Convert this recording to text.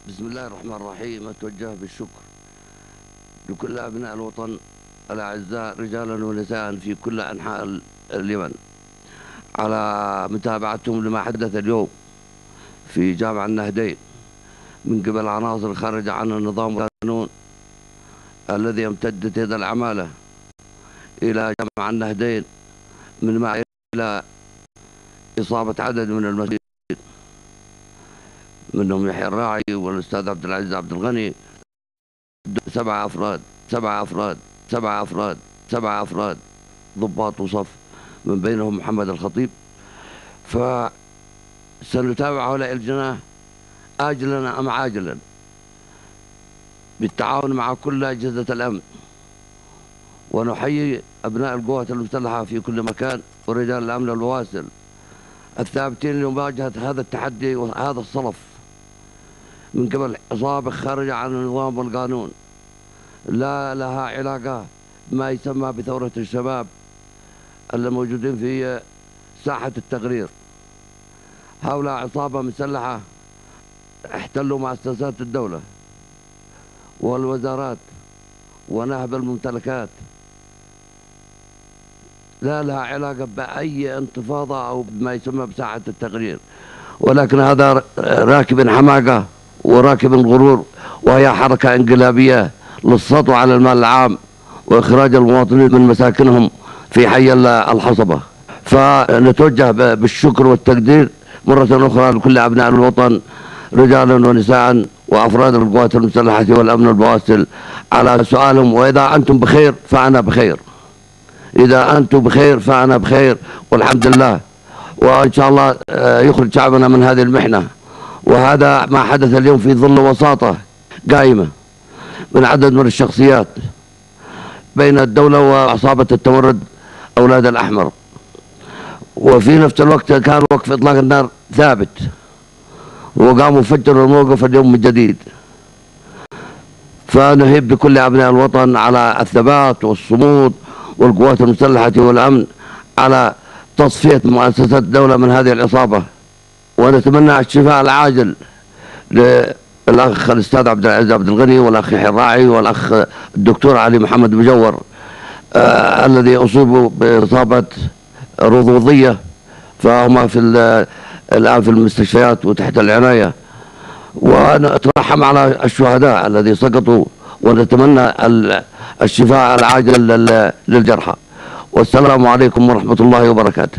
بسم الله الرحمن الرحيم. أتوجه بالشكر لكل أبناء الوطن الأعزاء رجالا ونساء في كل أنحاء اليمن على متابعتهم لما حدث اليوم في جامع النهدين من قبل عناصر خارجة عن النظام والقانون الذي يمتد يد العمالة إلى جامع النهدين، من ما إلى إصابة عدد من المسؤولين منهم يحيى الراعي والأستاذ عبد العزيز عبد الغني. 7 أفراد ضباط وصف، من بينهم محمد الخطيب. فسنتابع هؤلاء الجناه آجلا أم عاجلا بالتعاون مع كل أجهزة الأمن، ونحيي أبناء القوات المسلحة في كل مكان ورجال الأمن البواسل الثابتين لمواجهة هذا التحدي وهذا الصلف من قبل عصابة خارجة عن النظام والقانون لا لها علاقة بما يسمى بثورة الشباب الموجودين في ساحة التقرير. هؤلاء عصابة مسلحة احتلوا مؤسسات الدولة والوزارات ونهب الممتلكات، لا لها علاقة بأي انتفاضة أو بما يسمى بساحة التقرير، ولكن هذا راكب حماقة وراكب غرور، وهي حركة انقلابية للسطو على المال العام وإخراج المواطنين من مساكنهم في حي الحصبة. فنتوجه بالشكر والتقدير مرة أخرى لكل أبناء الوطن رجالا ونساء وأفراد القوات المسلحة والأمن البواسل على سؤالهم: وإذا أنتم بخير فأنا بخير، إذا أنتم بخير فأنا بخير والحمد لله، وإن شاء الله يخرج شعبنا من هذه المحنة. وهذا ما حدث اليوم في ظل وساطة قائمة من عدد من الشخصيات بين الدولة وعصابة التمرد أولاد الأحمر، وفي نفس الوقت كان وقف إطلاق النار ثابت، وقاموا فجروا الموقف اليوم من جديد. فنهيب بكل أبناء الوطن على الثبات والصمود والقوات المسلحة والأمن على تصفية مؤسسات الدولة من هذه العصابة، ونتمنى الشفاء العاجل للأخ الأستاذ عبد العزيز عبد الغني والأخ يحيى الراعي والأخ الدكتور علي محمد مجور الذي أصيبوا بإصابة رضوضية، فهما الآن في المستشفيات وتحت العناية، ونترحم على الشهداء الذي سقطوا، ونتمنى الشفاء العاجل للجرحى. والسلام عليكم ورحمة الله وبركاته.